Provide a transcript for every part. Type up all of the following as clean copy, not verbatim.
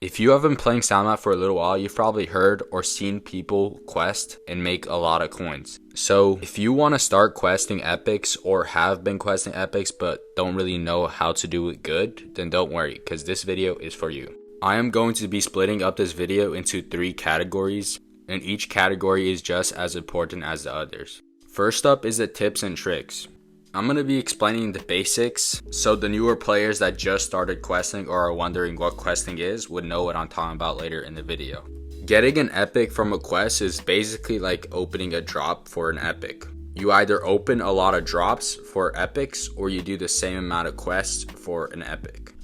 If you have been playing Soundmap for a little while, you've probably heard or seen people quest and make a lot of coins. So if you want to start questing epics or have been questing epics but don't really know how to do it good, then don't worry, because this video is for you. I am going to be splitting up this video into 3 categories, and each category is just as important as the others. First up is the tips and tricks. I'm going to be explaining the basics, so the newer players that just started questing or are wondering what questing is would know what I'm talking about later in the video. Getting an epic from a quest is basically like opening a drop for an epic. You either open a lot of drops for epics or you do the same amount of quests for an epic.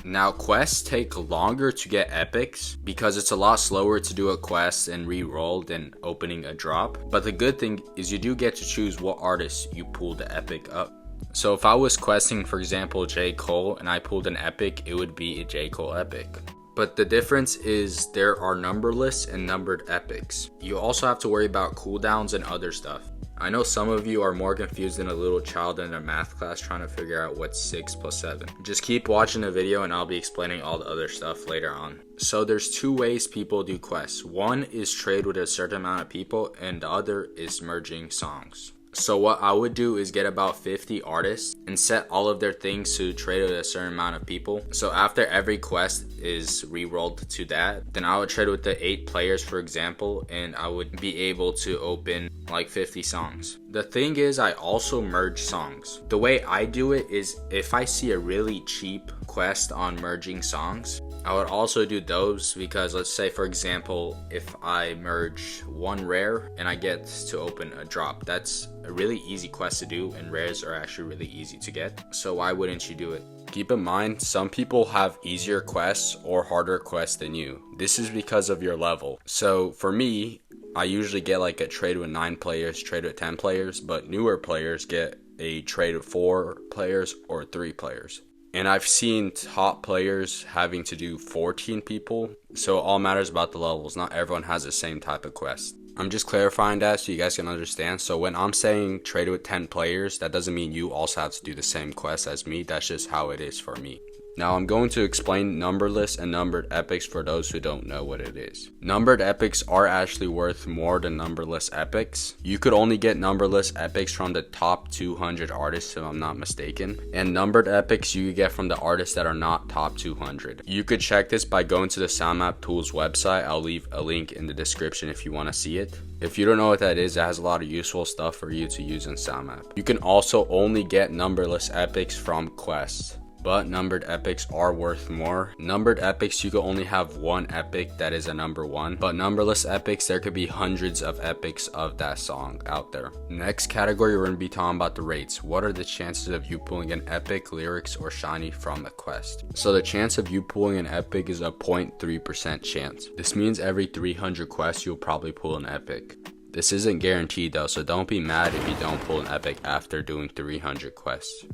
Now, quests take longer to get epics because it's a lot slower to do a quest and re-roll than opening a drop. But the good thing is you do get to choose what artist you pull the epic up. So if I was questing, for example, J. Cole, and I pulled an epic, it would be a J. Cole epic. But the difference is there are numberless and numbered epics. You also have to worry about cooldowns and other stuff. I know some of you are more confused than a little child in a math class trying to figure out what's 6 plus 7. Just keep watching the video and I'll be explaining all the other stuff later on. So there's 2 ways people do quests. One is trade with a certain amount of people and the other is merging songs. So what I would do is get about 50 artists and set all of their things to trade with a certain amount of people. So after every quest is re-rolled to that, then I would trade with the 8 players, for example, and I would be able to open like 50 songs. The thing is, I also merge songs. The way I do it is if I see a really cheap quest on merging songs, I would also do those because let's say, for example, if I merge 1 rare and I get to open a drop, that's a really easy quest to do and rares are actually really easy to get. So why wouldn't you do it? Keep in mind, some people have easier quests or harder quests than you. This is because of your level. So for me, I usually get like a trade with 9 players, trade with 10 players, but newer players get a trade with 4 players or 3 players. And I've seen top players having to do 14 people, so it all matters about the levels. Not everyone has the same type of quest. I'm just clarifying that so you guys can understand. So when I'm saying trade with 10 players, that doesn't mean you also have to do the same quest as me. That's just how it is for me. Now I'm going to explain numberless and numbered epics for those who don't know what it is. Numbered epics are actually worth more than numberless epics. You could only get numberless epics from the top 200 artists if I'm not mistaken. And numbered epics you could get from the artists that are not top 200. You could check this by going to the Soundmap Tools website. I'll leave a link in the description if you want to see it. If you don't know what that is, it has a lot of useful stuff for you to use in Soundmap. You can also only get numberless epics from quests, but numbered epics are worth more. Numbered epics, you can only have 1 epic that is a number 1, but numberless epics, there could be hundreds of epics of that song out there. Next category, we're going to be talking about the rates. What are the chances of you pulling an epic, lyrics, or shiny from a quest? So the chance of you pulling an epic is a 0.3% chance. This means every 300 quests, you'll probably pull an epic. This isn't guaranteed though, so don't be mad if you don't pull an epic after doing 300 quests.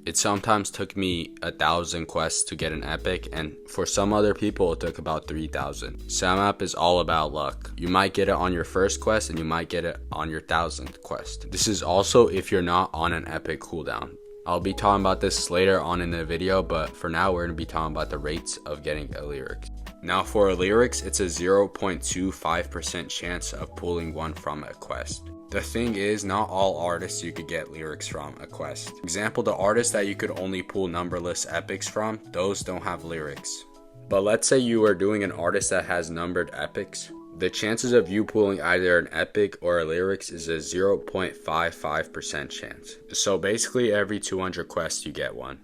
It sometimes took me 1,000 quests to get an epic, and for some other people it took about 3,000. Soundmap is all about luck. You might get it on your first quest and you might get it on your 1,000th quest. This is also if you're not on an epic cooldown. I'll be talking about this later on in the video, but for now we're going to be talking about the rates of getting a lyrics. Now for a lyrics, it's a 0.25% chance of pulling one from a quest. The thing is, not all artists you could get lyrics from a quest. Example, the artists that you could only pull numberless epics from, those don't have lyrics. But let's say you are doing an artist that has numbered epics. The chances of you pulling either an epic or a lyrics is a 0.55% chance. So basically every 200 quests you get one.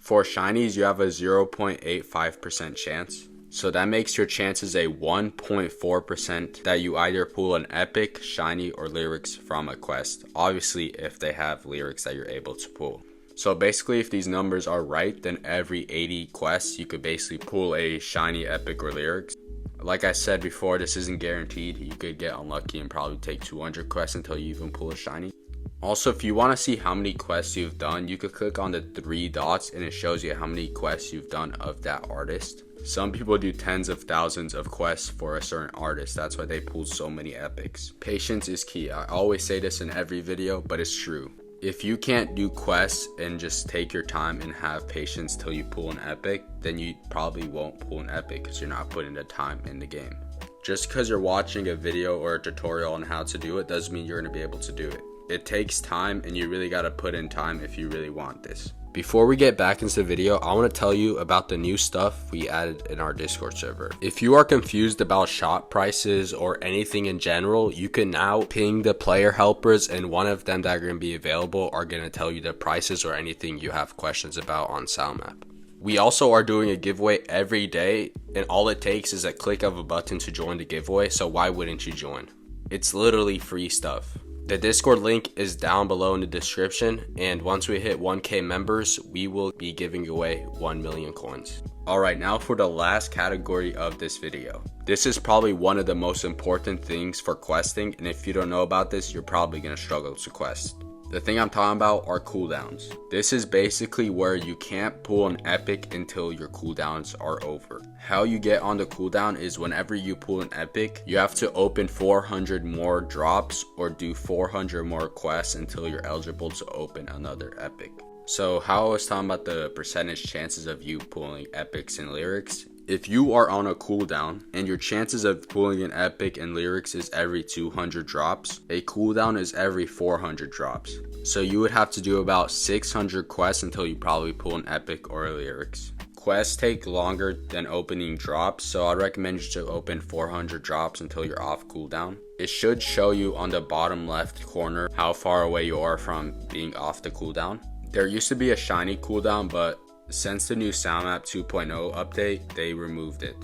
For shinies, you have a 0.85% chance. So that makes your chances a 1.4% that you either pull an epic, shiny, or lyrics from a quest. Obviously, if they have lyrics that you're able to pull. So basically, if these numbers are right, then every 80 quests, you could basically pull a shiny, epic, or lyrics. Like I said before, this isn't guaranteed. You could get unlucky and probably take 200 quests until you even pull a shiny. Also, if you want to see how many quests you've done, you could click on the 3 dots and it shows you how many quests you've done of that artist. Some people do tens of thousands of quests for a certain artist. That's why they pull so many epics. Patience is key. I always say this in every video, but it's true. If you can't do quests and just take your time and have patience till you pull an epic, then you probably won't pull an epic because you're not putting the time in the game. Just because you're watching a video or a tutorial on how to do it doesn't mean you're going to be able to do it. It takes time, and you really got to put in time if you really want this. Before we get back into the video, I want to tell you about the new stuff we added in our Discord server. If you are confused about shop prices or anything in general, you can now ping the player helpers, and one of them that are going to be available are going to tell you the prices or anything you have questions about on Soundmap. We also are doing a giveaway every day, and all it takes is a click of a button to join the giveaway, so why wouldn't you join? It's literally free stuff. The Discord link is down below in the description, and once we hit 1K members, we will be giving away 1 million coins. Alright, now for the last category of this video. This is probably one of the most important things for questing, and if you don't know about this, you're probably going to struggle to quest. The thing I'm talking about are cooldowns. This is basically where you can't pull an epic until your cooldowns are over. How you get on the cooldown is whenever you pull an epic, you have to open 400 more drops or do 400 more quests until you're eligible to open another epic. So how I was talking about the percentage chances of you pulling epics and lyrics, if you are on a cooldown and your chances of pulling an epic and lyrics is every 200 drops, a cooldown is every 400 drops. So you would have to do about 600 quests until you probably pull an epic or a lyrics. Quests take longer than opening drops, so I'd recommend you to open 400 drops until you're off cooldown. It should show you on the bottom left corner how far away you are from being off the cooldown. There used to be a shiny cooldown, but since the new Soundmap 2.0 update, they removed it.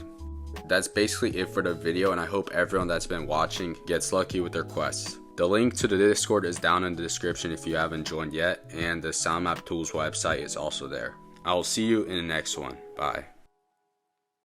That's basically it for the video, and I hope everyone that's been watching gets lucky with their quests. The link to the Discord is down in the description if you haven't joined yet, and the Soundmap Tools website is also there. I will see you in the next one. Bye.